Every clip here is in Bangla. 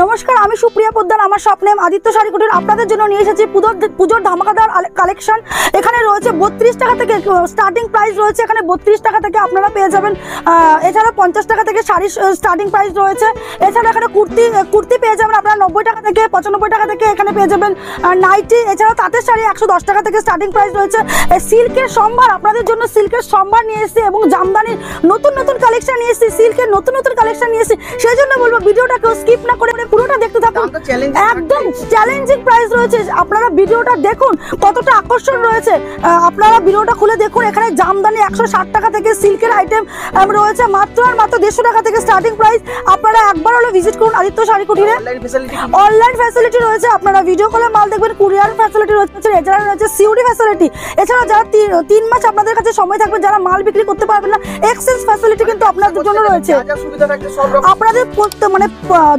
নমস্কার, আমি সুপ্রিয়া পোদ্দার। আমার স্বপ্নে আদিত্য শাড়ি কুটির আপনাদের জন্য নিয়ে এসেছি পুজোর ধামাকাদার কালেকশন। এখানে রয়েছে 32 টাকা থেকে স্টার্টিং প্রাইস রয়েছে। এখানে 32 টাকা থেকে আপনারা পেয়ে যাবেন। এছাড়া 50 টাকা থেকে শাড়ি স্টার্টিং প্রাইস রয়েছে। এছাড়া এখানে কুর্তি পেয়ে যাবেন আপনারা 90 টাকা থেকে, 95 টাকা থেকে এখানে পেয়ে যাবেন নাইটি। এছাড়া তাঁতের শাড়ি 110 টাকা থেকে স্টার্টিং প্রাইস রয়েছে। সিল্কের সম্ভার আপনাদের জন্য সিল্কের সম্ভার নিয়ে এসেছি এবং জামদানির নতুন নতুন কালেকশন নিয়ে এসেছি, সিল্কের নতুন নতুন কালেকশন নিয়ে এসেছি। সেই জন্য বলবো ভিডিওটা কেউ স্কিপ না করে পুরোটা দেখতে থাকুন। একদম চ্যালেঞ্জিং প্রাইস রয়েছে, আপনারা ভিডিওটা দেখুন কতটা আকর্ষণ রয়েছে। আপনারা ভিডিওটা খুলে দেখুন। এখানে জামদানি 160 টাকা থেকে সিল্কের আইটেম রয়েছে মাত্র আর মাত্র 150 টাকা থেকে স্টার্টিং প্রাইস। আপনারা একবার হলো ভিজিট করুন আদিত্য শাড়ি কুটিরে। অনলাইন ফ্যাসিলিটি রয়েছে, আপনারা ভিডিও কলে মাল দেখবেন, কুরিয়ার ফ্যাসিলিটি রয়েছে, এছাড়া রয়েছে সিওডি ফ্যাসিলিটি। এছাড়া যারা 3 মাস আপনাদের কাছে সময় থাকবে, যারা মাল বিক্রি করতে পারবেন না, এক্সচেঞ্জ ফ্যাসিলিটি কিন্তু আপনাদের জন্য রয়েছে। আপনাদের মানে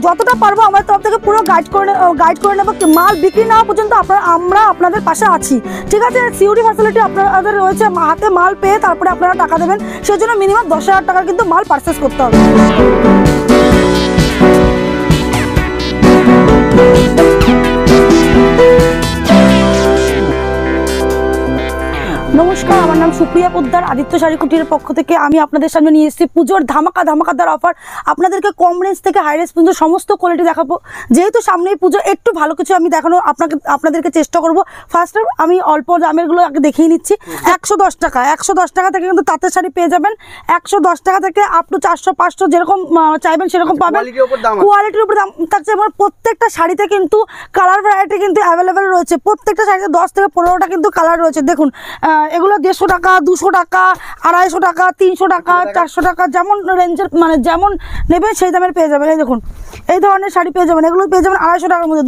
যতটা পারবো আমার তরফ থেকে পুরো গাইড করে নেবো। মাল বিক্রি না হওয়া পর্যন্ত আমরা আপনাদের পাশে আছি, ঠিক আছে? সিওডি ফ্যাসিলিটি আপনাদের রয়েছে, হাতে মাল পেয়ে তারপরে আপনারা টাকা দেবেন। সেই জন্য মিনিমাম 10,000 টাকার কিন্তু মাল পারচেস করতে হবে। নমস্কার, আমার নাম সুপ্রিয়া পোদ্দার। আদিত্য শাড়ি কুটির পক্ষ থেকে আমি আপনাদের সামনে নিয়ে এসেছি পুজোর ধামাকাদার অফার। আপনাদেরকে কম রেঞ্জ থেকে হাই রেঞ্জ পর্যন্ত সমস্ত কোয়ালিটি দেখাবো। যেহেতু সামনেই পুজো, একটু ভালো কিছু আমি দেখানো আপনাদেরকে চেষ্টা করব। ফার্স্টে আমি অল্প দামেরগুলো আগে দেখিয়ে নিচ্ছি। 110 টাকা থেকে কিন্তু তাঁতের শাড়ি পেয়ে যাবেন। 110 টাকা থেকে আপ টু 400-500 যেরকম চাইবেন সেরকম পাবেন। কোয়ালিটির উপর দাম থাকছে। এবং প্রত্যেকটা শাড়িতে কিন্তু কালার ভ্যারাইটি কিন্তু অ্যাভেলেবেল রয়েছে। প্রত্যেকটা শাড়িতে 10 থেকে 15টা কিন্তু কালার রয়েছে। দেখুন এগুলো 150 টাকা, 200 টাকা, 250 টাকা, 300 টাকা, 400 টাকা, যেমন রেঞ্জের মানে যেমন নেবেন সেই দামের পেয়ে যাবেন। এই দেখুন এই ধরনের শাড়ি পেয়ে যাবেন। এগুলো পেয়ে যাবেন 250 টাকার মধ্যে,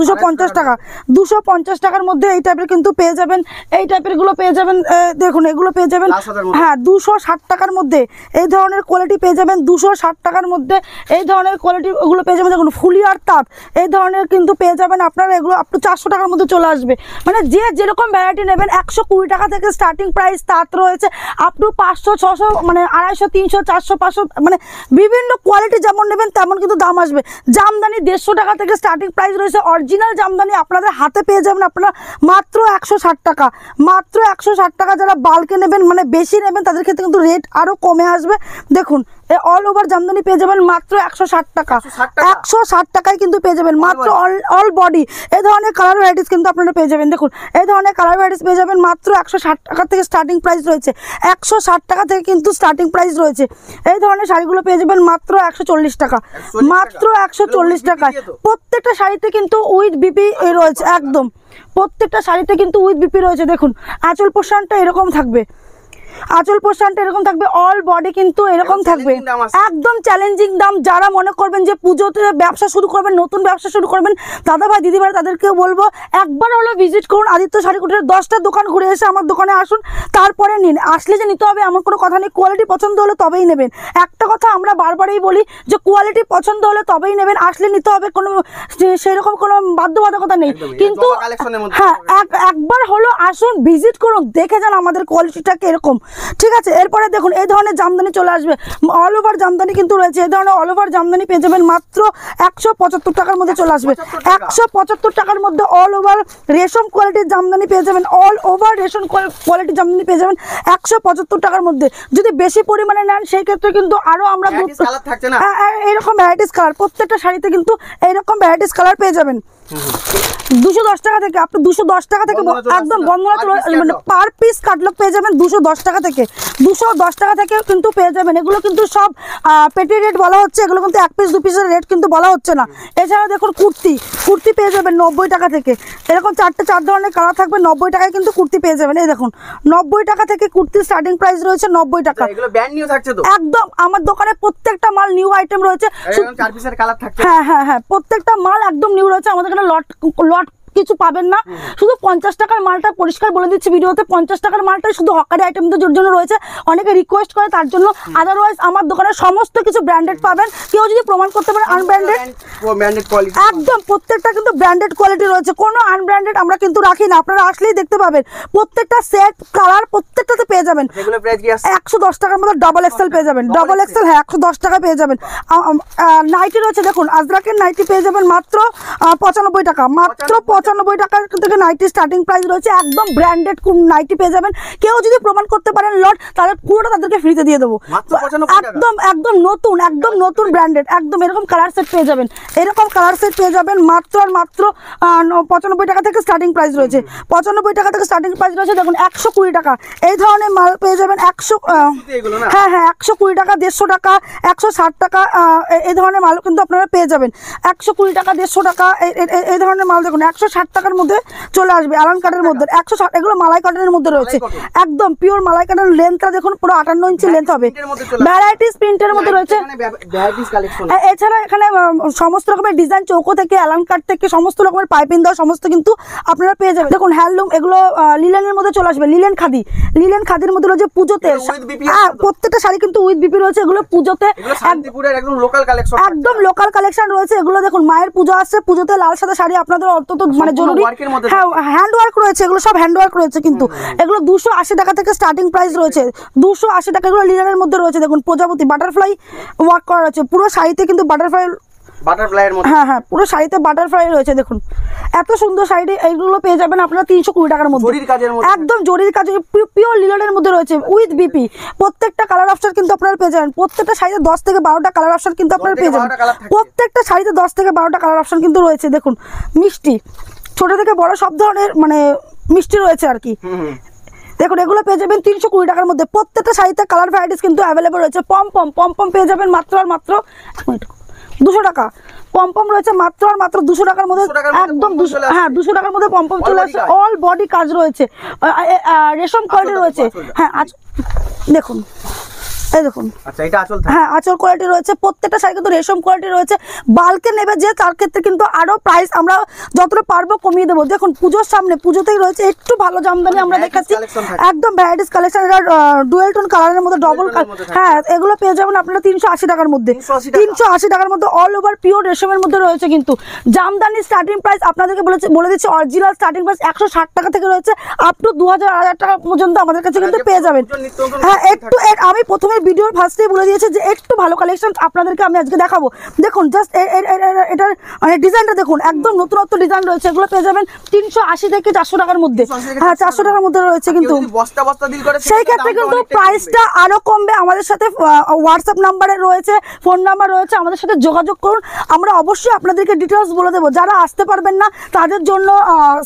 250 টাকার মধ্যে এই টাইপের কিন্তু পেয়ে যাবেন। এই টাইপের গুলো পেয়ে যাবেন। দেখুন এগুলো পেয়ে যাবেন হ্যাঁ 260 টাকার মধ্যে। এই ধরনের কোয়ালিটি পেয়ে যাবেন 260 টাকার মধ্যে। এই ধরনের কোয়ালিটি ওগুলো পেয়ে যাবেন। দেখুন ফুলি আর তাঁত এই ধরনের কিন্তু পেয়ে যাবেন আপনারা। এগুলো আপ টু 400 টাকার মধ্যে চলে আসবে। মানে যে যেরকম ভ্যারাইটি নেবেন। 120 টাকা থেকে স্টার্টিং প্রাইস তাঁত রয়েছে, আপ টু 500, 600, মানে 250, 300, 400, 500, মানে বিভিন্ন কোয়ালিটি যেমন নেবেন তেমন কিন্তু দাম আসবে। জামদানি 150 টাকা থেকে স্টার্টিং প্রাইস রয়েছে। অরিজিনাল জামদানি আপনাদের হাতে পেয়ে যাবেন আপনারা মাত্র 160 টাকা। মাত্র 160 টাকা। যারা বাল্কে নেবেন মানে বেশি নেবেন তাদের ক্ষেত্রে কিন্তু রেট আরও কমে আসবে। দেখুন অল ওভার জামদানি পেয়ে যাবেন মাত্র 160 টাকা। 160 টাকায় কিন্তু পেয়ে যাবেন মাত্র অল বডি। এই ধরনের কালার ভ্যারাইটিস কিন্তু আপনারা পেয়ে যাবেন। দেখুন এই ধরনের কালার ভ্যারাইটিস পেয়ে যাবেন মাত্র 160 টাকা থেকে স্টার্টিং প্রাইস রয়েছে। 160 টাকা থেকে কিন্তু স্টার্টিং প্রাইস রয়েছে। এই ধরনের শাড়িগুলো পেয়ে যাবেন মাত্র 140 টাকা। মাত্র 140 টাকায়। প্রত্যেকটা শাড়িতে কিন্তু উইথ বিপি রয়েছে। একদম প্রত্যেকটা শাড়িতে কিন্তু উইথ বিপি রয়েছে। দেখুন আঁচল পোর্শনটা এরকম থাকবে, আঁচল পোর্শনটা এরকম থাকবে, অল বডি কিন্তু এরকম থাকবে। একদম চ্যালেঞ্জিং দাম। যারা মনে করবেন যে পুজোতে ব্যবসা শুরু করবেন, নতুন ব্যবসা শুরু করবেন, দাদা ভাই দিদি ভাই তাদেরকেও বলবো একবার হলো ভিজিট করুন আদিত্য শাড়ি কুটিরের। 10টা দোকান ঘুরে এসে আমার দোকানে আসুন, তারপরে নিন। আসলে যে নিতে হবে এমন কোনো কথা নেই। কোয়ালিটি পছন্দ হলে তবেই নেবেন। একটা কথা আমরা বারবারই বলি যে কোয়ালিটি পছন্দ হলে তবেই নেবেন, আসলে নিতে হবে, কোনো সেরকম কোনো বাধ্যবাধকতা নেই। কিন্তু হ্যাঁ একবার হলো আসুন, ভিজিট করুন, দেখে যান আমাদের কোয়ালিটিটাকে এরকম, ঠিক আছে? এরপরে দেখুন এই ধরনের জামদানি চলে আসবে। অল ওভার জামদানি কিন্তু রয়েছে। এই ধরনের অল ওভার জামদানি পেয়ে যাবেন মাত্র 175 টাকার মধ্যে চলে আসবে। 175 টাকার মধ্যে অল ওভার রেশম কোয়ালিটির জামদানি পেয়ে যাবেন। অল ওভার রেশম কোয়ালিটির জামদানি পেয়ে যাবেন 175 টাকার মধ্যে। যদি বেশি পরিমাণে নেন সেই ক্ষেত্রে কিন্তু আরো আমরা এইরকম ভ্যারাইটিস কালার, প্রত্যেকটা শাড়িতে কিন্তু এইরকম ভ্যারাইটিস কালার পেয়ে যাবেন। 210 টাকা থেকে আপনি 210 টাকা থেকে একদম বন্ধনা পার পিস কাটলগ পেয়ে যাবেন 210 টাকা থেকে। 210 টাকা থেকে কিন্তু পেয়ে যাবেন। এগুলো কিন্তু সব পেটি রেট বলা হচ্ছে, এগুলো কিন্তু 1 পিস 2 পিসের রেট কিন্তু বলা হচ্ছে না। এছাড়া দেখুন কুর্তি পেয়ে যাবেন 90 টাকা থেকে। এরকম 4 ধরনের কালার থাকবে। 90 টাকায় কিন্তু কুর্তি পেয়ে যাবেন। এই দেখুন 90 টাকা থেকে কুর্তির স্টার্টিং প্রাইস রয়েছে 90 টাকা। একদম আমার দোকানে প্রত্যেকটা মাল নিউ আইটেম রয়েছে। 4 পিসের কালার থাকছে। হ্যাঁ প্রত্যেকটা মাল একদম নিউ রয়েছে। আমাদের এখানে লট কিছু পাবেন না, শুধু 50 টাকার মালটা পরিষ্কার বলে দিচ্ছি ভিডিওতে, 50 টাকার মালটাই শুধু হকারি আইটেমদের জন্য রয়েছে, অনেকে রিকোয়েস্ট করে তার জন্য। আদারওয়াইজ আমার দোকানে সমস্ত কিছু ব্র্যান্ডেড পাবেন, কেউ যদি প্রমাণ করতে পারে আনব্র্যান্ডেড, একদম প্রত্যেকটা কিন্তু ব্র্যান্ডেড কোয়ালিটি রয়েছে, কোনো আনব্র্যান্ডেড আমরা কিন্তু রাখি না, আপনারা আসলেই দেখতে পাবেন। প্রত্যেকটা সেট কালার প্রত্যেকটাতে পেয়ে যাবেন 110 টাকার মধ্যে ডবল এক্সেল পেয়ে যাবেন, ডবল এক্সেল হ্যাঁ 110 টাকা পেয়ে যাবেন। নাইটি রয়েছে দেখুন, আজরাকের নাইটি পেয়ে যাবেন মাত্র 95 টাকা, মাত্র 95 টাকা থেকে নাইটি স্টার্টিং প্রাইস রয়েছে, একদম ব্র্যান্ডেড নাইটি পেয়ে যাবেন। কেউ যদি প্রমাণ করতে পারেন লট, তাহলে পুরোটা তাদেরকে ফ্রিতে দিয়ে দেবো, একদম একদম নতুন, একদম নতুন ব্র্যান্ডেড, একদম এরকম কালার সেট পেয়ে যাবেন, এরকম কালার সেট পেয়ে যাবেন মাত্র আর মাত্র 95 টাকা থেকে স্টার্টিং প্রাইস রয়েছে, 95 টাকা থেকে স্টার্টিং প্রাইস রয়েছে। দেখুন 120 টাকা এই ধরনের মাল পেয়ে যাবেন, 100 হ্যাঁ হ্যাঁ 120 টাকা, 150 টাকা, 160 টাকা, এই ধরনের মাল কিন্তু আপনারা পেয়ে যাবেন। 120 টাকা, 150 টাকা এই ধরনের মাল দেখুন 160 টাকার মধ্যে চলে আসবে, অ্যালান কাটের মধ্যে 160, এগুলো মালাই কটনের মধ্যে রয়েছে, একদম পিওর মালাই কটন, লেন্থটা দেখুন পুরো 58 ইঞ্চি লেন্থ হবে, ভ্যারাইটিস প্রিন্টের মধ্যে রয়েছে। এছাড়া এখানে সমস্ত রকমের ডিজাইন, চৌকো থেকে অ্যালান কাট থেকে সমস্ত রকমের পাইপিং দেওয়া সমস্ত কিন্তু আপনারা পেয়ে যাবেন। দেখুন হ্যান্ডলুম, এগুলো লিলেনের মধ্যে চলে আসবে, লিলেন খাদি, লিলেন খাদির মধ্যে রয়েছে পুজোতে, প্রত্যেকটা শাড়ি কিন্তু উইথ বিপি রয়েছে, এগুলো পুজোতে একদম লোকাল কালেকশন রয়েছে। এগুলো দেখুন মায়ের পুজো আসছে, পুজোতে লাল সাদা শাড়ি আপনাদের অন্তত মানে জরুরি, হ্যাঁ হ্যান্ড ওয়ার্ক রয়েছে, এগুলো সব হ্যান্ড ওয়ার্ক রয়েছে কিন্তু, এগুলো 280 টাকা থেকে স্টার্টিং প্রাইস রয়েছে, 280 টাকা, এগুলো লিলেনের মধ্যে রয়েছে। দেখুন প্রজাপতি বাটারফ্লাই ওয়ার্ক করা রয়েছে, পুরো শাড়িতে কিন্তু বাটারফ্লাইয়ের মধ্যে, হ্যাঁ হ্যাঁ পুরো শাড়িতে বাটারফ্লাই রয়েছে। দেখুন এত সুন্দর শাড়ি, এইগুলো পেয়ে যাবেন আপনারা 320 টাকার মধ্যে, একদম জরির কাজে পিওর লিলেনের মধ্যে রয়েছে উইথ বিপি। প্রত্যেকটা কালার অপশন কিন্তু আপনারা পেয়ে যাবেন, প্রত্যেকটা শাড়িতে 10 থেকে 12টা কালার অপশন কিন্তু আপনারা পেয়ে যাবেন, প্রত্যেকটা শাড়িতে 10 থেকে 12টা কালার অপশন কিন্তু রয়েছে। দেখুন মিষ্টি, ছোট থেকে বড় সব ধরনের মানে মিষ্টি রয়েছে আর কি। দেখুন এগুলো পেয়ে যাবেন 320 টাকার মধ্যে, প্রত্যেকটা শাড়িতে কালার ভ্যারাইটিস কিন্তু অ্যাভেলেবল রয়েছে। পম পেয়ে যাবেন মাত্র আর মাত্র 200 টাকা, পম রয়েছে মাত্র আর মাত্র 200 টাকার মধ্যে, একদম 200, হ্যাঁ 200 টাকার মধ্যে পম চলে আসছে, অল বডি কাজ রয়েছে, রেশম কোয়ালিটি রয়েছে, হ্যাঁ দেখুন এই দেখুন, আচ্ছা এটা আঁচল, হ্যাঁ আঁচল কোয়ালিটি রয়েছে, প্রত্যেকটা শাড়ি কিন্তু রেশম কোয়ালিটি রয়েছে। বাল্কে নেবে যে তার ক্ষেত্রে কিন্তু আরো প্রাইস আমরা যতটা পারবো কমিয়ে দেবো। দেখুন পুজোর সামনে, পুজোতেই রয়েছে একটু ভালো জামদানি আমরা দেখাচ্ছি, একদম ভ্যারাইটিস কালেকশন, এটা ডুয়েল টোন কালারের মধ্যে ডবল কালার, হ্যাঁ এগুলো পেয়ে যাবেন আপনারা 380 টাকার মধ্যে, 380 টাকার মধ্যে অল ওভার পিওর রেশমের মধ্যে রয়েছে। কিন্তু জামদানি স্টার্টিং প্রাইস আপনাদেরকে বলে দিচ্ছি, অরিজিনাল স্টার্টিং প্রাইস 160 টাকা থেকে রয়েছে আপ টু 2000 টাকা পর্যন্ত আমাদের কাছে কিন্তু পেয়ে যাবেন। হ্যাঁ একটু আমি প্রথমে ভিডিওর ফার্স্টেই বলে দিয়েছে যে একটু ভালো কালেকশন আপনাদেরকে আমি আজকে দেখাবো। দেখুন জাস্ট এটার মানে ডিজাইনটা দেখুন, একদম নতুনত্ব ডিজাইন রয়েছে, এগুলো পেয়ে যাবেন 380 থেকে 400 টাকার মধ্যে, হ্যাঁ 400 টাকার মধ্যে রয়েছে। কিন্তু সেই ক্ষেত্রে কিন্তু প্রাইসটা আরো কমবে। আমাদের সাথে হোয়াটসঅ্যাপ নাম্বারে রয়েছে, ফোন নাম্বার রয়েছে, আমাদের সাথে যোগাযোগ করুন, আমরা অবশ্যই আপনাদেরকে ডিটেলস বলে দেবো। যারা আসতে পারবেন না তাদের জন্য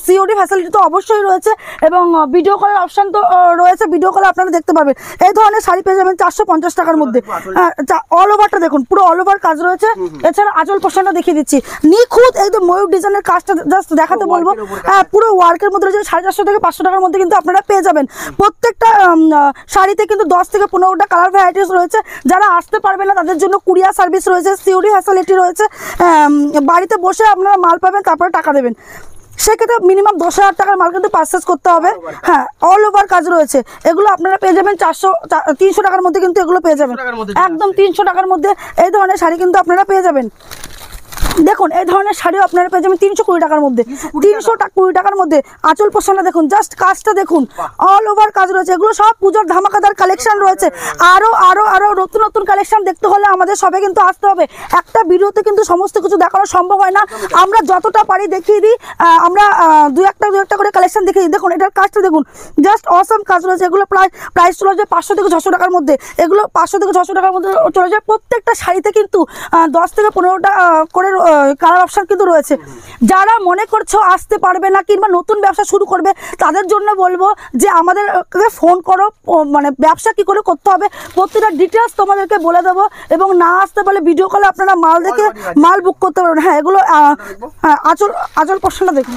সিওডি ফ্যাসিলিটি তো অবশ্যই রয়েছে, এবং ভিডিও কলের অপশন তো রয়েছে, ভিডিও কলে আপনারা দেখতে পারবেন। এই ধরনের শাড়ি পেয়ে যাবেন 450 টাকার মধ্যে, অল ওভারটা দেখুন পুরো অল ওভার কাজ রয়েছে। এছাড়া আঁচল পোর্শনটা দেখিয়ে দিচ্ছি, নিখুঁত একদম ময়ূর ডিজাইনের কাজটা জাস্ট দেখাতে বলবো, হ্যাঁ পুরো ওয়ার্কের মধ্যে রয়েছে। 450 থেকে 500 টাকার মধ্যে কিন্তু আপনারা পেয়ে যাবেন। প্রত্যেকটা শাড়িতে কিন্তু 10 থেকে 15টা কালার ভ্যারাইটিস রয়েছে। যারা আসতে পারবেন না তাদের জন্য কুরিয়ার সার্ভিস রয়েছে, সিওডি ফ্যাসিলিটি রয়েছে, বাড়িতে বসে আপনারা মাল পাবেন তারপরে টাকা দেবেন। সেক্ষেত্রে মিনিমাম 10,000 টাকার মাল কিন্তু পারচেস করতে হবে, হ্যাঁ অল ওভার কাজ রয়েছে। এগুলো আপনারা পেয়ে যাবেন 300 টাকার মধ্যে, কিন্তু এগুলো পেয়ে যাবেন একদম 300 টাকার মধ্যে। এই ধরনের শাড়ি কিন্তু আপনারা পেয়ে যাবেন। দেখুন এই ধরনের শাড়িও আপনারা পেয়ে যাবেন 320 টাকার মধ্যে, 320 টাকার মধ্যে। আঁচল পোষণটা দেখুন, জাস্ট কাজটা দেখুন, অল ওভার কাজ রয়েছে। এগুলো সব পুজোর ধামাকাদার কালেকশন রয়েছে। আরো আরো আরো নতুন নতুন কালেকশন দেখতে হলে আমাদের সবে কিন্তু আসতে হবে। একটা ভিডিওতে কিন্তু সমস্ত কিছু দেখানো সম্ভব হয় না, আমরা যতটা পারি দেখিয়ে দিই। আমরা দু একটা করে কালেকশন দেখিয়ে দিই। দেখুন এটার কাজটা দেখুন, জাস্ট অসম কাজ রয়েছে। এগুলো প্রাইস চলে যায় 500 থেকে 600 টাকার মধ্যে, এগুলো 500 থেকে 600 টাকার মধ্যে চলে যায়। প্রত্যেকটা শাড়িতে কিন্তু 10 থেকে 15টা করে কালার অপশন কিন্তু রয়েছে। যারা মনে করছো আসতে পারবে না কিংবা নতুন ব্যবসা শুরু করবে তাদের জন্য বলবো যে আমাদের ফোন করো, মানে ব্যবসা কি করে করতে হবে প্রত্যেকটা ডিটেলস তোমাদেরকে বলে দেবো। এবং না আসতে পারলে ভিডিও কলে আপনারা মাল দেখে মাল বুক করতে পারবেন। হ্যাঁ এগুলো আঁচল পোর্শনটা দেখুন,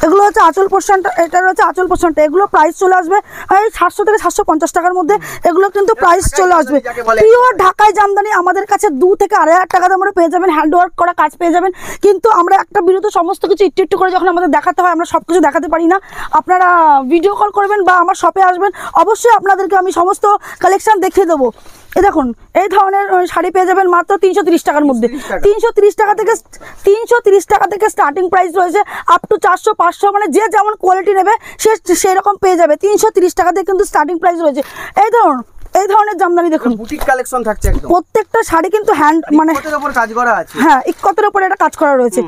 এগুলো হচ্ছে আঁচল পোর্শনটা, এটা হচ্ছে আঁচল পোর্শনটা। এগুলো প্রাইস চলে আসবে এই 700 থেকে 750 টাকার মধ্যে। এগুলো কিন্তু প্রাইস চলে আসবে পিওর ঢাকায় জামদানি। আমাদের কাছে 2 থেকে 2,500 টাকা দামের পেয়ে যাবেন, হ্যান্ড ওয়ার্ক করা কাজ পেয়ে যাবেন। কিন্তু আমরা একটা ভিডিওতে সমস্ত কিছু একটু একটু করে যখন আমাদের দেখাতে হয়, আমরা সব কিছু দেখাতে পারি না। আপনারা ভিডিও কল করবেন বা আমার শপে আসবেন, অবশ্যই আপনাদেরকে আমি সমস্ত কালেকশন দেখিয়ে দেবো। এই দেখুন, এই ধরনের শাড়ি পেয়ে যাবেন মাত্র 330 টাকার মধ্যে। 330 টাকা থেকে স্টার্টিং প্রাইস রয়েছে আপ টু 400 500, মানে যে যেমন কোয়ালিটি নেবে সে সেই রকম পেয়ে যাবে। 330 টাকা থেকে কিন্তু স্টার্টিং প্রাইস রয়েছে। এই ধরনের জামদানি দেখুন, বুটিক কালেকশন থাকছে একদম। প্রত্যেকটা শাড়ি কিন্তু হ্যান্ড মানে ইকতের উপর কাজ করা আছে। হ্যাঁ, ইকতের উপর এটা কাজ করা রয়েছে।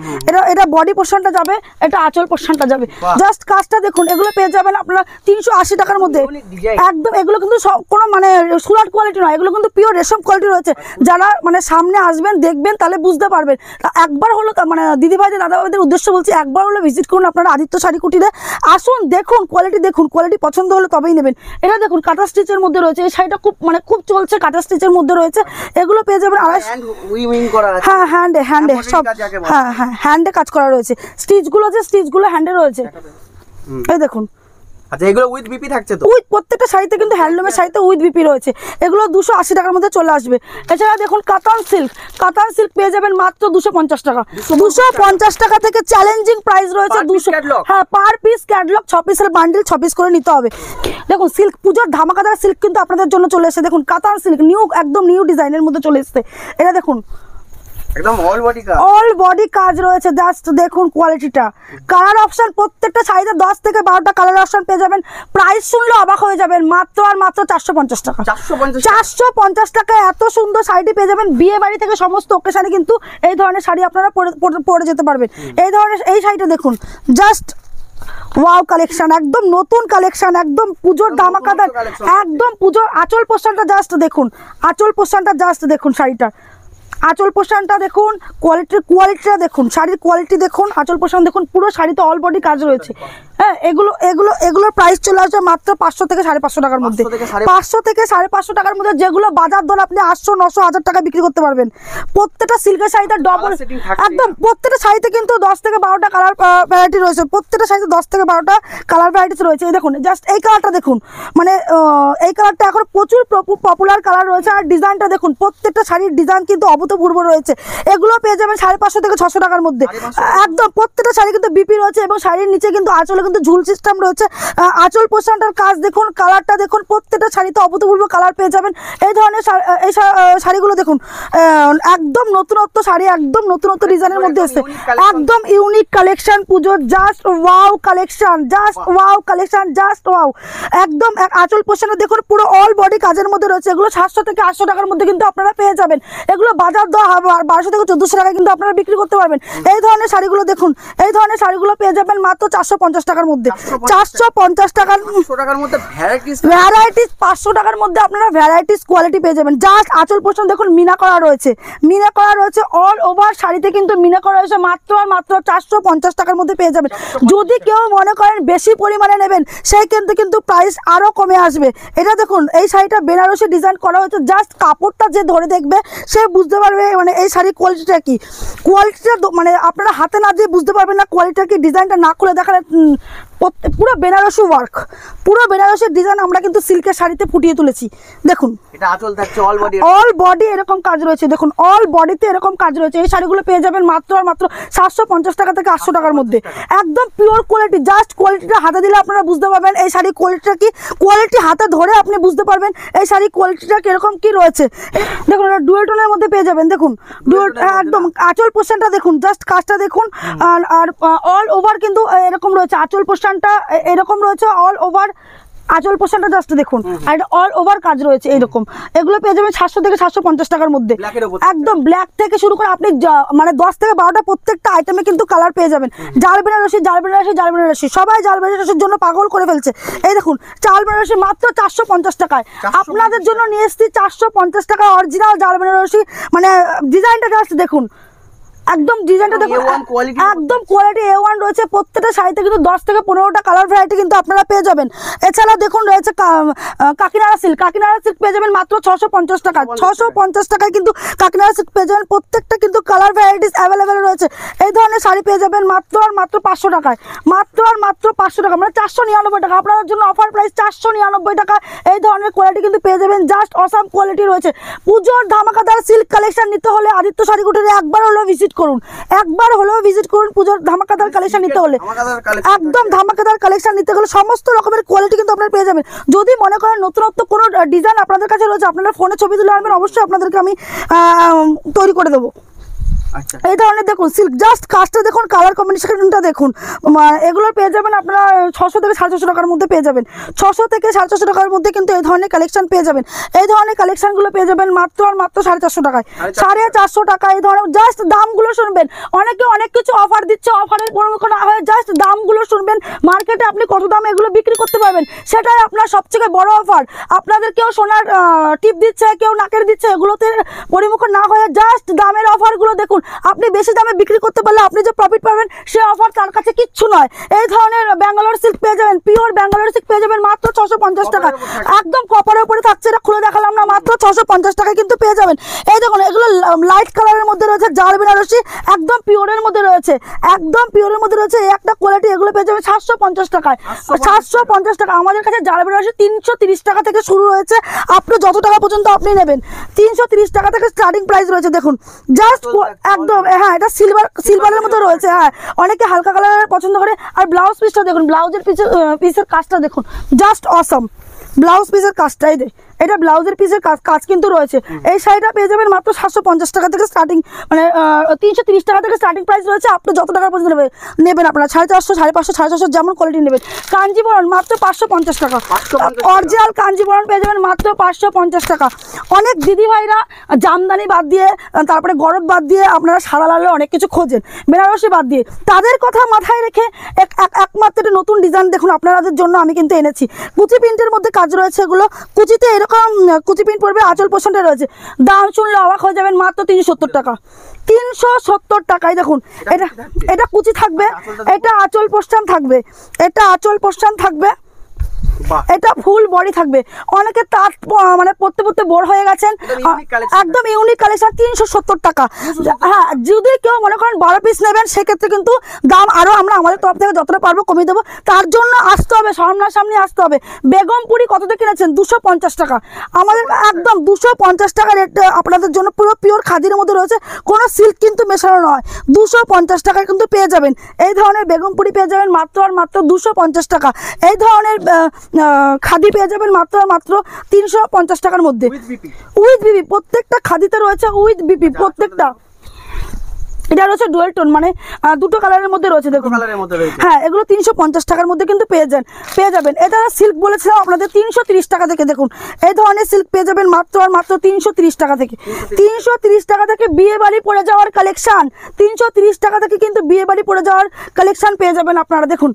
এটা বডি পোর্শনটা যাবে, এটা আঁচল পোর্শনটা যাবে। জাস্ট কাজটা দেখুন। এগুলো পেয়ে যাবেন আপনারা 380 টাকার মধ্যে একদম। এগুলো কিন্তু কোনো মানে সুরাট কোয়ালিটি নয়, এগুলো কিন্তু পিওর রেশম কোয়ালিটি রয়েছে। যারা মানে সামনে আসবেন দেখবেন তাহলে বুঝতে পারবেন। একবার হলো মানে দিদিভাইদের দাদাভাইদের উদ্দেশ্য বলছি, একবার হলো ভিজিট করুন আপনারা আদিত্য শাড়ি কুটিরে। আসুন, দেখুন কোয়ালিটি, দেখুন কোয়ালিটি পছন্দ হলে তবেই নেবেন। এটা দেখুন কাঁথা স্টিচের মধ্যে রয়েছে। এই শাড়িটা খুব চলছে, কাঁথা স্টিচের মধ্যে রয়েছে। এগুলো পেয়ে যাবেন 250। হ্যাঁ, হ্যান্ডে সব, হ্যাঁ হ্যান্ডে কাজ করা রয়েছে। স্টিচগুলো হ্যান্ডে রয়েছে। এই দেখুন। আচ্ছা, এগুলো উইথ বিপি থাকছে তো? উইথ প্রত্যেকটা শাড়িতে কিন্তু হ্যান্ডলুমের শাড়িতে উইথ বিপি রয়েছে। এগুলো 280 টাকার মধ্যে চলে আসবে। এছাড়া দেখুন কাতান সিল্ক পেয়ে যাবেন মাত্র 250 টাকা। 250 টাকা থেকে চ্যালেঞ্জিং প্রাইস রয়েছে 200। হ্যাঁ, পার পিস ক্যাটলগ 6 পিসের বান্ডিল 6 পিস করে নিতে হবে। দেখুন সিল্ক, পুজোর ধামাকাদার সিল্ক কিন্তু আপনাদের জন্য চলে এসেছে। দেখুন কাতান সিল্ক একদম নিউ ডিজাইনের মধ্যে চলে এসেছে। এটা দেখুন একদম অল বডি কাজ রয়েছে। জাস্ট দেখুন কোয়ালিটিটা। কালার অপশন প্রত্যেকটা শাড়িতে 10 থেকে 12টা কালার অপশন পেয়ে যাবেন। প্রাইস শুনলে অবাক হয়ে যাবেন, মাত্র 450 টাকা। 450 টাকায় এত সুন্দর শাড়িটি পেয়ে যাবেন। বিয়ে বাড়ি থেকে সমস্ত ওকেশনে কিন্তু এই ধরনের শাড়ি আপনারা পরে যেতে পারবেন। এই শাড়িটা দেখুন, জাস্ট ওয়াও কালেকশন, একদম নতুন কালেকশন, একদম পুজোর ধামাকাদার, একদম পুজোর। আঁচল পোর্শনটা জাস্ট দেখুন, শাড়িটা আঁচল পোর্শনটা দেখুন, কোয়ালিটিটা দেখুন, শাড়ির কোয়ালিটি দেখুন, আঁচল পোর্শন দেখুন। পুরো শাড়িতে অল বডি কাজ রয়েছে। হ্যাঁ, এগুলোর প্রাইস চলে আসবে মাত্র 500 থেকে 550 টাকার মধ্যে। 500 থেকে 550 টাকার মধ্যে, যেগুলো বাজার দর আপনি 800 900 1000 টাকা বিক্রি করতে পারবেন। প্রত্যেকটা সিল্কের শাড়িতে ডবল, একদম প্রত্যেকটা শাড়িতে কিন্তু 10 থেকে 12টা কালার ভ্যারাইটি রয়েছে। প্রত্যেকটা শাড়িতে 10 থেকে 12টা কালার ভ্যারাইটিস রয়েছে। এই দেখুন, জাস্ট এই কালারটা দেখুন, মানে এই কালারটা এখন প্রচুর পপুলার কালার রয়েছে। আর ডিজাইনটা দেখুন, প্রত্যেকটা শাড়ির ডিজাইন কিন্তু অভূতপূর্ব রয়েছে। এগুলো পেয়ে যাবেন 550 থেকে 600 টাকার মধ্যে। একদম প্রত্যেকটা শাড়ি কিন্তু বিপি রয়েছে এবং শাড়ির নিচে কিন্তু আঁচলে কিন্তু ঝুল সিস্টেম রয়েছে। আঁচল পোর্শনটার কাজ দেখুন, কালারটা দেখুন, প্রত্যেকটা শাড়িতে অভূতপূর্ব কালার পেয়ে যাবেন। এই ধরনের এই শাড়িগুলো দেখুন, একদম নতুনত্ব শাড়ি, একদম নতুনত্ব ডিজাইনের মধ্যে এসেছে। একদম ইউনিক কালেকশন পুজোর। Just wow collection, just wow. একদম আঁচল পোর্শনে দেখুন, পুরো অল বডি কাজের মধ্যে রয়েছে। এগুলো 700 থেকে 800 টাকার মধ্যে কিন্তু আপনারা পেয়ে যাবেন। এগুলো বাজার দর 1200 থেকে 1400 টাকা কিন্তু আপনারা বিক্রি করতে পারবেন। এই ধরনের শাড়িগুলো দেখুন, এই ধরনের শাড়িগুলো পেয়ে যাবেন মাত্র 450 টাকার মধ্যে। 450 টাকার মধ্যে ভ্যারাইটিস 500 টাকার মধ্যে আপনারা ভ্যারাইটিস কোয়ালিটি পেয়ে যাবেন। জাস্ট আঁচল পোর্শন দেখুন, মিনা করা রয়েছে অল ওভার শাড়িতে কিন্তু মিনা করা রয়েছে। মাত্র 450 টাকার মধ্যে পেয়ে যাবেন। যদি কেউ মনে করেন বেশি পরিমাণে নেবেন, সেই কিন্তু প্রাইস আরো কমে আসবে। এটা দেখুন, এই শাড়িটা বেনারসি ডিজাইন করা হয়েছে। জাস্ট কাপড়টা যে ধরে দেখবে সে বুঝতে পারবে মানে এই শাড়ির কোয়ালিটিটা কি। কোয়ালিটিটা মানে আপনারা হাতে না দিয়ে বুঝতে পারবেন না কোয়ালিটিটা কি। ডিজাইনটা না খুলে দেখালে পুরো বেনারসি ওয়ার্ক, পুরো বেনারসি ডিজাইন আমরা কিন্তু সিল্কের শাড়িতে ফুটিয়ে তুলেছি। দেখুন, এটা আঁচল থাকছে অল বডি এরকম কাজ রয়েছে। দেখুন, অল বডিতে এরকম কাজ রয়েছে। এই শাড়িগুলো পেয়ে যাবেন মাত্র 750 টাকা থেকে 800 টাকার মধ্যে। একদম পিওর কোয়ালিটি। জাস্ট কোয়ালিটিটা হাতে দিলে আপনারা বুঝতে পারবেন এই শাড়ির কোয়ালিটিটা কি। কোয়ালিটি হাতে ধরে আপনি বুঝতে পারবেন এই শাড়ির কোয়ালিটিটা কিরকম কি রয়েছে। দেখুন, এটা ডুয়েল টোনের মধ্যে পেয়ে যাবেন। দেখুন, একদম আঁচল পোর্শনটা দেখুন, জাস্ট কাজটা দেখুন। আর অল ওভার কিন্তু এরকম রয়েছে। আঁচল পোর্শনটা এরকম রয়েছে অল ওভার। আঁচল পোর্শনটা জাস্ট দেখুন, আর এটা অল ওভার কাজ রয়েছে এইরকম। এগুলো পেয়ে যাবেন 700 থেকে 750 টাকার মধ্যে। একদম ব্ল্যাক থেকে শুরু করে আপনি মানে 10 থেকে 12টা প্রত্যেকটা আইটেমে কিন্তু কালার পেয়ে যাবেন। জাল বেনারসি সবাই জাল বেনারসির জন্য পাগল করে ফেলছে। এই দেখুন, জাল বেনারসি মাত্র 450 টাকায় আপনাদের জন্য নিয়ে এসেছি। 450 টাকা অরিজিনাল জাল বেনারসি। মানে ডিজাইনটা জাস্ট দেখুন, একদম ডিজাইনটা দেখুন, A1 quality একদম কোয়ালিটি A1 রয়েছে। প্রত্যেকটা শাড়িতে কিন্তু 10 থেকে 15টা কালার ভ্যারাইটি কিন্তু আপনারা পেয়ে যাবেন। এছাড়া দেখুন রয়েছে কাকিনাড়া সিল্ক পেয়ে যাবেন মাত্র 650 টাকা। 650 টাকায় কিন্তু কাকিনাড়া সিল্ক পেয়ে যাবেন। প্রত্যেকটা কিন্তু কালার ভ্যারাইটিস অ্যাভেলেবেল রয়েছে। এই ধরনের শাড়ি পেয়ে যাবেন মাত্র আর মাত্র 500 টাকায়, মাত্র আর মাত্র 500 টাকা, মানে 499 টাকা। আপনাদের জন্য অফার প্রাইস 499 টাকা। এই ধরনের কোয়ালিটি কিন্তু পেয়ে যাবেন, জাস্ট অসাম কোয়ালিটি রয়েছে। পুজোর ধামাকাদার সিল্ক কালেকশন নিতে হলে আদিত্য শাড়ি কুটিরে একবার হলেও ভিজিট করুন, একবার হলেও ভিজিট করুন। পুজোর ধামাকাদার কালেকশন নিতে হলে, একদম ধামাকাদার কালেকশন নিতে হলে সমস্ত রকমের কোয়ালিটি কিন্তু আপনারা পেয়ে যাবেন। যদি মনে করেন নতুনত্ব কোনো ডিজাইন আপনাদের কাছে রয়েছে, আপনারা ফোনে ছবি তুলে আনবেন, অবশ্যই আপনাদেরকে আমি তৈরি করে দেবো। আচ্ছা, এই ধরনের দেখুন সিল্ক, জাস্ট কাজটা দেখুন, কালার কম্বিনেশনটা দেখুন। এগুলো পেয়ে যাবেন আপনারা 600 থেকে 650 টাকার মধ্যে পেয়ে যাবেন। 600 থেকে 650 টাকার মধ্যে কিন্তু এই ধরনের কালেকশন পেয়ে যাবেন। এই ধরনের কালেকশনগুলো পেয়ে যাবেন মাত্র আর মাত্র 450 টাকায়, 450 টাকা। এই ধরনের জাস্ট দামগুলো শুনবেন, অনেকে অনেক কিছু অফার দিচ্ছে, অফারের পরামর্শ না হয়ে জাস্ট দামগুলো শুনবেন। মার্কেটে আপনি কত দামে এগুলো বিক্রি করতে পারবেন, সেটাই আপনার সবথেকে বড় অফার। আপনাদের কেউ সোনার টিপ দিচ্ছে, কেউ নাকের দিচ্ছে, এগুলোতে পরিমুখ না হয়ে জাস্ট দামের অফারগুলো দেখুন। আপনি বেশি দামে বিক্রি করতে পারলে আপনি যে প্রফিট পাবেন, সে অফার তার কাছে কিচ্ছু নয়। এই ধরনের ব্যাঙ্গালোর সিল্ক পেয়ে যাবেন, পিওর ব্যাঙ্গালোর সিল্ক পেয়ে যাবেন মাত্র 650 টাকা। একদম কপারের উপরে থাকছে, এটা খুলে দেখালাম না, মাত্র 650 টাকায় কিন্তু পেয়ে যাবেন। এই দেখুন এগুলো লাইট কালারের মধ্যে রয়েছে, জার বেনারসি, একদম পিওরের মধ্যে রয়েছে, একদম পিওরের মধ্যে রয়েছে। এই একটা কোয়ালিটি, এগুলো পেয়ে যাবেন 750 টাকায়, 750 টাকা। আমাদের কাছে জার বেনারসি 330 টাকা থেকে শুরু হয়েছে, আপনি যত টাকা পর্যন্ত আপনি নেবেন 330 টাকা থেকে স্টার্টিং প্রাইস রয়েছে। দেখুন জাস্ট একদম, হ্যাঁ এটা সিলভারের মধ্যে রয়েছে। হ্যাঁ, অনেকে হালকা কালারের পছন্দ করে। আর ব্লাউজ পিসটা দেখুন, ব্লাউজের পিসের কাজটা দেখুন, জাস্ট অসম। ব্লাউজ পিসের কাজটাই এটা ব্লাউজের পিসের কাজ কিন্তু রয়েছে। এই শাড়িটা পেয়ে যাবেন মাত্র 750 টাকা থেকে স্টার্টিং, মানে 330 টাকা থেকে স্টার্টিং প্রাইস রয়েছে। আপনি যত টাকা পর্যন্ত নেবেন আপনারা 450, 550, 650 যেমন কোয়ালিটি নেবেন। কাঞ্জিবরণ মাত্র 550 টাকা, অরিজিনাল কাঞ্জিবরণ পেয়ে যাবেন মাত্র 550 টাকা। অনেক দিদি ভাইরা জামদানি বাদ দিয়ে, তারপরে গরদ বাদ দিয়ে, আপনারা সাদা লালে অনেক কিছু খোঁজেন, বেনারসি বাদ দিয়ে, তাদের কথা মাথায় রেখে একমাত্র একটা নতুন ডিজাইন দেখুন আপনাদের জন্য আমি কিন্তু এনেছি। কুচি প্রিন্টের মধ্যে কাজ রয়েছে, এগুলো কুচিতে এরকম কুচি প্রিন্ট পড়বে, আঁচল পোষণটা রয়েছে। দাম শুনলে অবাক হয়ে যাবেন, মাত্র 370 টাকা, 370 টাকায়। দেখুন এটা কুচি থাকবে, এটা আঁচল পোষণ থাকবে, এটা আঁচল পোষণ থাকবে, এটা ফুল বডি থাকবে। অনেকে তাঁত মানে পড়তে পড়তে বোর হয়ে গেছেন, একদম ইউনিক কালেকশন, 370 টাকা। হ্যাঁ, যদি কেউ মনে করেন 12 পিস নেবেন, সেক্ষেত্রে কিন্তু দাম আরও আমরা আমাদের তরফ থেকে যতটা পারবো কমিয়ে দেবো। তার জন্য আসতে হবে, সামনাসামনি আসতে হবে। বেগমপুরি কতটা কিনেছেন? 250 টাকা। আমাদের একদম 250 টাকা রেট আপনাদের জন্য, পুরো পিওর খাদির মধ্যে রয়েছে, কোনো সিল্ক কিন্তু মেশানো নয়। 250 টাকায় কিন্তু পেয়ে যাবেন এই ধরনের বেগমপুরি, পেয়ে যাবেন মাত্র আর মাত্র 250 টাকা। এই ধরনের খাদি পেয়ে যাবেন মাত্র আর মাত্র 350 টাকার মধ্যে, উইথ বিপি। প্রত্যেকটা খাদিতে রয়েছে উইথ বিপি, প্রত্যেকটা। এটা রয়েছে ডুয়েল টোন, মানে দুটো কালারের মধ্যে রয়েছে। দেখুন হ্যাঁ, এগুলো 350 টাকার মধ্যে কিন্তু পেয়ে যাবেন। এটা সিল্ক বলেছিলাম আপনাদের 330 টাকা থেকে। দেখুন এই ধরনের সিল্ক পেয়ে যাবেন মাত্র আর মাত্র 330 টাকা থেকে। 330 টাকা থেকে বিয়ে বাড়ি পড়ে যাওয়ার কালেকশন, 330 টাকা থেকে কিন্তু বিয়ে বাড়ি পড়ে যাওয়ার কালেকশন পেয়ে যাবেন আপনারা। দেখুন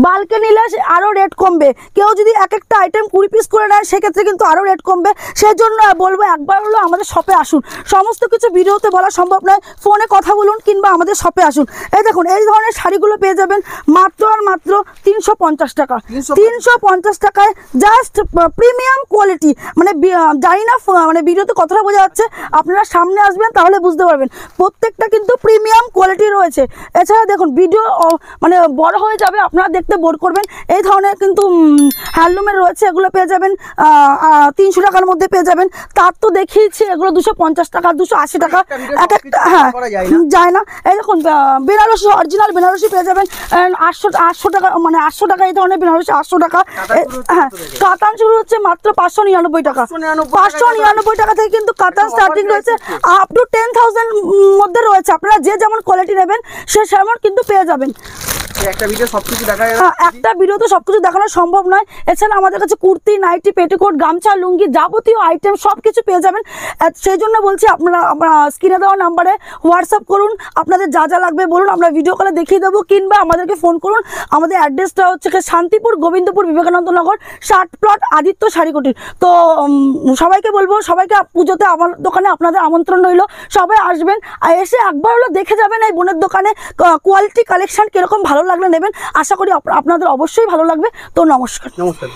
বাল্কে নিলে আরও রেট কমবে, কেউ যদি এক একটা আইটেম 20 পিস করে নেয়, সেক্ষেত্রে কিন্তু আরও রেট কমবে। সেই জন্য বলবো একবার হলো আমাদের শপে আসুন। সমস্ত কিছু ভিডিওতে বলা সম্ভব নয়, ফোনে কথা বলুন কিংবা আমাদের শপে আসুন। এই দেখুন এই ধরনের শাড়িগুলো পেয়ে যাবেন মাত্র আর মাত্র 350 টাকা, 350 টাকায়। জাস্ট প্রিমিয়াম কোয়ালিটি, মানে জানি না মানে ভিডিওতে কতটা বোঝা যাচ্ছে, আপনারা সামনে আসবেন তাহলে বুঝতে পারবেন। প্রত্যেকটা কিন্তু প্রিমিয়াম কোয়ালিটি রয়েছে। এছাড়া দেখুন ভিডিও মানে বড় হয়ে যাবে, আপনারা দেখতে বোর করবেন। এই ধরনের কিন্তু হ্যান্ডলুমের রয়েছে, এগুলো পেয়ে যাবেন 300 টাকার মধ্যে পেয়ে যাবেন। তার তো দেখিয়েছি, এগুলো 250 টাকা, 280 টাকা এক একটা। হ্যাঁ, যায় না। এই দেখুন বেনারসি, অরিজিনাল বেনারসি পেয়ে যাবেন 800 টাকা, মানে 800 টাকা। এই ধরনের বেনারসি 800 টাকা। হ্যাঁ, কাতান শুরু হচ্ছে মাত্র 599 টাকা, 599 টাকা থেকে কিন্তু কাতান স্টার্টিং রয়েছে, আপ টু 10,000 মধ্যে রয়েছে। আপনারা যে যেমন কোয়ালিটি নেবেন সে সেমন কিন্তু পেয়ে যাবেন। একটা ভিডিও সবকিছু দেখা যাবে। হ্যাঁ, একটা ভিডিওতে সবকিছু দেখানো সম্ভব নয়। এছাড়া আমাদের কাছে কুর্তি, নাইটি, পেটিকোট, গামছা, লুঙ্গি যাবতীয় আইটেম সব কিছু পেয়ে যাবেন। সেই জন্য বলছি আপনারা স্ক্রিনে দেওয়া নাম্বারে হোয়াটসঅ্যাপ করুন, আপনাদের যা যা লাগবে বলুন, আমরা ভিডিও কলে দেখিয়ে দেবো, কিংবা আমাদেরকে ফোন করুন। আমাদের অ্যাড্রেসটা হচ্ছে শান্তিপুর, গোবিন্দপুর, বিবেকানন্দ নগর, 60 প্লট, আদিত্য শাড়িকুটির। তো সবাইকে বলবো, সবাইকে পুজোতে আমার দোকানে আপনাদের আমন্ত্রণ রইল, সবাই আসবেন, আর এসে একবার হলো দেখে যাবেন এই বোনের দোকানে কোয়ালিটি কালেকশন কিরকম, ভালো লাগলে নেবেন। আশা করি আপনাদের অবশ্যই ভালো লাগবে। তো নমস্কার। নমস্কার।